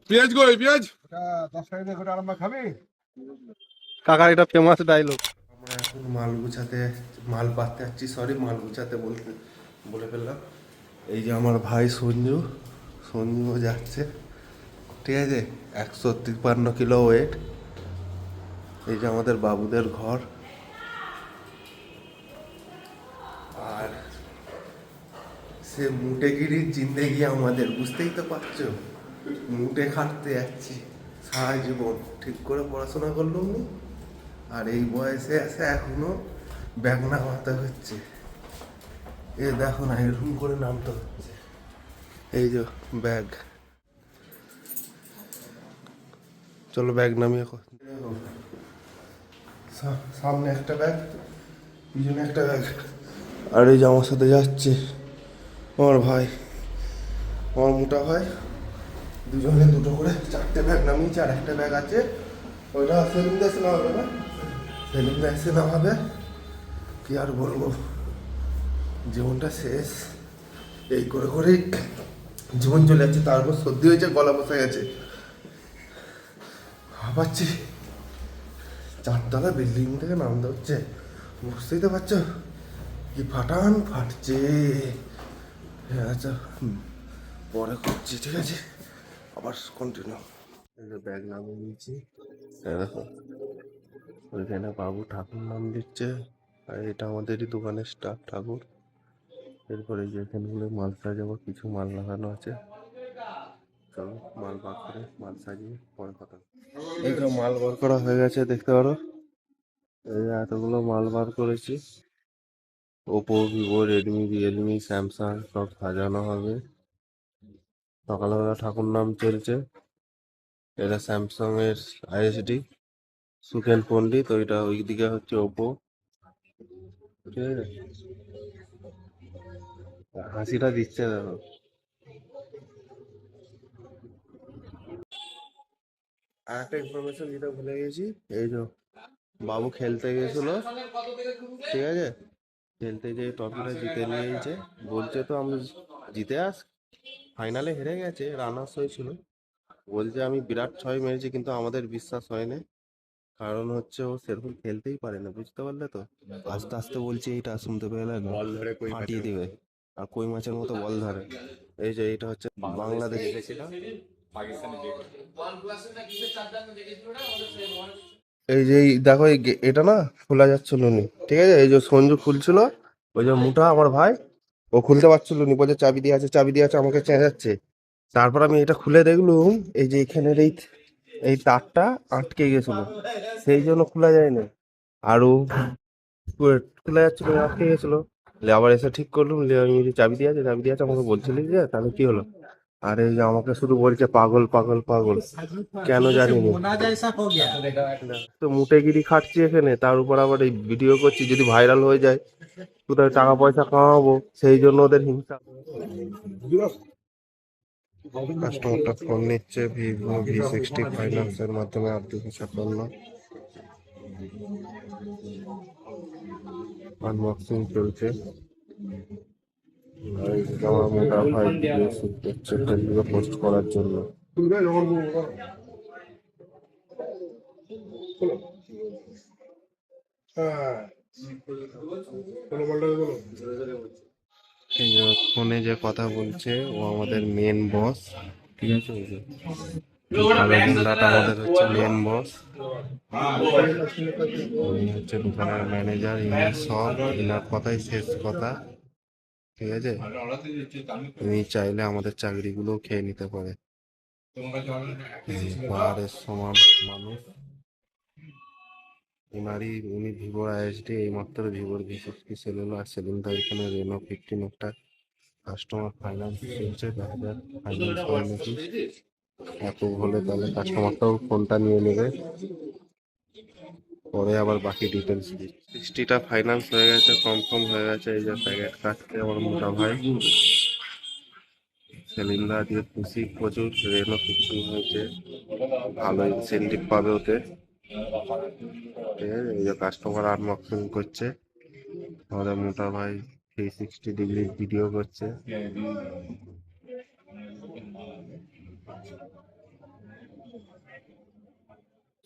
পেঁয়াজ কই পেঁয়াজ? 10 টাকা দিয়ে গোটা আরাম খাবি? কাকার এটা ফেমাস ডায়লগ। আমরা এখন মাল গুছাতে, মাল পাততে যাচ্ছি, সরি মাল গুছাতে বলে ফেললাম। এই যে আমার ভাই সঞ্জু, সঞ্জুও যাচ্ছে, ঠিক আছে। 153 কিলো ওয়েট। এই যে আমাদের বাবুদের ঘর। আর সে মুটেগিরির জিন্দেগি আমাদের, বুঝতেই তো পারছো। মুটে খাটতে যাচ্ছি সারা জীবন, ঠিক করে পড়াশোনা করলাম না, আর এই বয়সে এসে এখনো ব্যাগ নামাতে হচ্ছে। এ দেখো না, এরকম করে নামতে হচ্ছে। এই যে ব্যাগ, চলো ব্যাগ নামিয়ে সামনে একটা ব্যাগ, পিছনে একটা ব্যাগ, আর এই যে আমার সাথে যাচ্ছে আমার ভাই, আমার মোটা ভাই। দুজনে দুটো করে 4টে ব্যাগ নামিয়েছে, আর একটা ব্যাগ আছে, ওইটা সেলিম দা এসে নামাবে না, সেলিম দা এসে নামাবে। কি আর বলবো, জীবনটা শেষ। এই করে করেই জীবন চলে যাচ্ছে। তারপর সর্দি হয়েছে, গলা বসে গেছে, ভাবাচ্ছি 4তলা বিল্ডিং থেকে নামতে হচ্ছে, বুঝতেই তো পারছো কি ফাটান ফাটছে। আচ্ছা পরে করছি, ঠিক আছে, আবার কন্টিনিউ। ব্যাগ নামিয়ে নিয়েছি, দেখো ওইখানে বাবু ঠাকুর নাম দিচ্ছে, আর এটা আমাদেরই দোকানের স্টাফ ঠাকুর। এরপরে যে এখানগুলো মাল সাজাবো, কিছু মাল লাগানো আছে, চলো মাল বার করে মাল সাজিয়ে পরে কথা। এই তো মাল বার করা হয়ে গেছে, দেখতে পারো। এই এতগুলো মাল বার করেছি, Oppo, Vivo, Redmi, Realme, Samsung সব সাজানো হবে। সকালবেলা ঠাকুর নাম চলছে। এটা স্যামসাং এর আইএসডি সুখেন পণ্ডিত, ওইটা ওইদিকে হচ্ছে ওপো, ঠিক আছে। হাসিটা দিচ্ছে দেখো। আর একটা ইনফরমেশন যেটা ভুলে গেছি, এই যে বাবু খেলতে গেছিল, ঠিক আছে, খেলতে গিয়ে ট্রফিটা জিতে নিয়েছে। বলছে তো আমি জিতে আস, ফাইনালে হেরে গেছে, রানার্স হয়েছিল। বলছে আমি বিরাট 6 মেরেছি, কিন্তু আমাদের বিশ্বাস হয় না, কারণ হচ্ছে ও সেরকম খেলতেই পারে না, বুঝতে পারলে তো। আস্তে আস্তে বলছি, এইটা শুনতে পেলে না, বল ধরে কই ফাটিয়ে দিবে, আর কই মাছের মতো বল ধরে। এই যে এটা হচ্ছে বাংলাদেশ। পাকিস্তানে এই যে দেখো এটা না খোলা যাচ্ছিল নি, ঠিক আছে। এই যে সঞ্জু খুলছিল, ওই যে মুঠা আমার ভাই, ও খুলতে পারছিল নি, বলছে চাবি দিয়ে আছে, চাবি দিয়ে আছে, আমাকে চেঁচাচ্ছে। তারপর আমি এটা খুলে দেখলুম, এই যে এখানের এই এই তারটা আটকে গেছিল, সেই জন্য খোলা যায়নি। আরো খোলা যাচ্ছিল, আটকে গেছিল। আবার এসে ঠিক করলুম, আমি যে চাবি দিয়ে আছে, চাবি দিয়ে আছে, আমাকে বলছিলি যে তাহলে কি হলো। আর এই যে আমাকে শুধু বলছে পাগল পাগল পাগল, কেন জানি না। তো মুটেগিরি খাটছি এখানে, তার উপর আবার এই ভিডিও করছি, যদি ভাইরাল হয়ে যায় কোথায় টাকা পয়সা কামাবো, সেই জন্য ওদের হিংসা। কাস্টমারটা ফোন নিচ্ছে, ভিভো V60 ফাইন্যান্সের মাধ্যমে 8 256। আনবক্সিং চলছে। আর এই যে আমার মোটা ভাই ভিডিও শুট করছে ফেসবুকে পোস্ট করার জন্য। এই যে ফোনে যে কথা বলছে, ও আমাদের মেন বস, ঠিক আছে। এই যে কালো গুন্ডাটা আমাদের হচ্ছে মেন বস, উনি হচ্ছে দোকানের ম্যানেজার, ইনি সব, ইনার কথাই শেষ কথা, ঠিক আছে। উনি চাইলে আমাদের চাকরিগুলো খেয়ে নিতে পারে। পাহাড়ের সমান মানুষ, উনি ভিভোর আইএসডি, এইমাত্র ভিভোর V60 সেল হলো। আর সেলিংটা এখানে রেনো 15 একটা কাস্টমার ফাইন্যান্স চলছে, 1000 ফাইন্যান্স হয় নাকি, অ্যাপ্রুভ হলে তাহলে কাস্টমারটাও ফোনটা নিয়ে নেবে, পরে আবার বাকি ডিটেলস দিই। 60টা ফাইন্যান্স হয়ে গেছে, কনফার্ম হয়ে গেছে। এই যে প্যাকেট কাটছে আমার মোটা ভাই, সিলিন্ডার দিয়ে খুশি প্রচুর, রেনো 15 হয়েছে, ভালো ইনসেন্টিভ পাবে ওতে, ঠিক আছে। এই যে কাস্টমার আনবক্সিং করছে, আমাদের মোটা ভাই 360 ডিগ্রি ভিডিও করছে।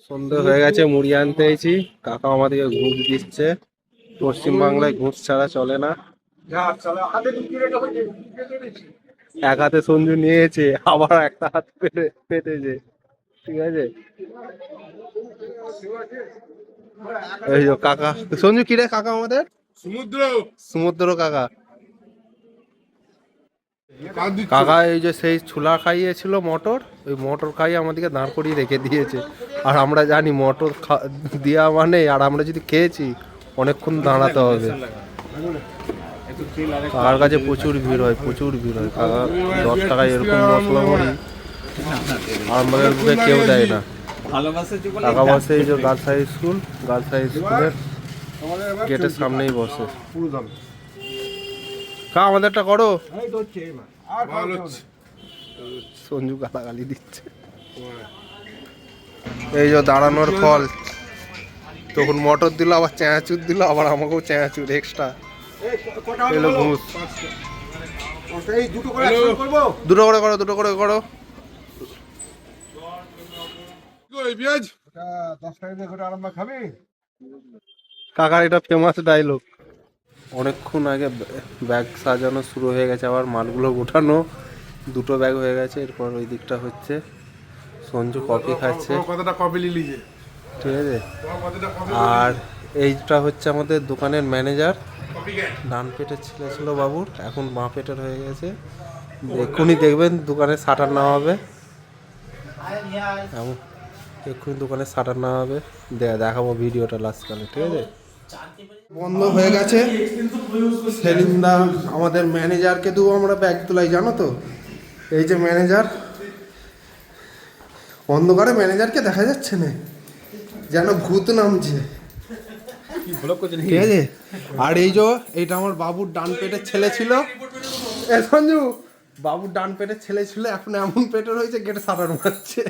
সন্ধে হয়ে গেছে, মুড়ি আনতে এসেছি। কাকা আমাদেরকে ঘুষ দিচ্ছে। পশ্চিম বাংলায় ঘুষ ছাড়া চলে না। এক হাতে সঞ্জু নিয়েছে, আবার একটা হাত পেতেছে। ঠিক আছে, এই যে কাকা। সঞ্জু কি রে কাকা আমাদের? সমুদ্র সমুদ্র কাকা। কাকা এই যে সেই ছোলা খাইয়েছিল মটর, ওই মটর খাইয়ে আমাদেরকে দাঁড় করিয়ে রেখে দিয়েছে। আর আমরা জানি মটর দেওয়া মানে, আর আমরা যদি খেয়েছি অনেকক্ষণ দাঁড়াতে হবে। কাকার কাছে প্রচুর ভিড় হয়, প্রচুর ভিড় হয়। কাকা 10 টাকায় এরকম মশলা মুড়ি আমাদের বুকে কেউ দেয় না। কাকা বসে এই যে girls high school, girls high স্কুলের গেটের সামনেই বসে। কা আমাদেরটা করো। ভালো হচ্ছে। সঞ্জু গালাগালি দিচ্ছে। এই যে দাঁড়ানোর ফল, তখন মটর দিল, আবার চাঁচুর দিল, আবার আমাকেও চাঁচুর এক্সট্রা এলো ঘুষ। দুটো করে করো, দুটো করে করো। কই পেঁয়াজ? 10 টাকা দিয়ে করে আরাম খাবি? কাকার এটা ফেমাস ডায়লগ। অনেকক্ষণ আগে ব্যাগ সাজানো শুরু হয়ে গেছে, আবার মালগুলো গোটানো। 2টো ব্যাগ হয়ে গেছে, এরপর ওই দিকটা হচ্ছে। সঞ্জু কফি খাচ্ছে, কতটা কপি লিলিছে? ঠিক আছে। কতটা কপি? আর এইটা হচ্ছে আমাদের দোকানের ম্যানেজার। কপি কেন? ডান পেটের ছেলে ছিল বাবুর, এখন বাঁ পেটের হয়ে গেছে। এক্ষুনি দেখবেন দোকানে শাটার নেওয়া হবে। এক্ষুনি দোকানে শাটার নেওয়া হবে, দেখাবো ভিডিওটা লাস্টকালে, ঠিক আছে। বন্ধ হয়ে গেছে। সেলিমদা আমাদের ম্যানেজারকে দেবো আমরা ব্যাগ তোলাই, জানো তো। এই যে ম্যানেজার, অন্ধকারে ম্যানেজারকে দেখা যাচ্ছে না, যেন ভূত নামছে, ঠিক আছে। আর এই যে এইটা আমার বাবুর ডান পেটের ছেলে ছিল। এ সঞ্জু, বাবুর ডান পেটের ছেলে ছিল, এখন এমন পেটের হয়েছে গেটে সাঁতার মারছে।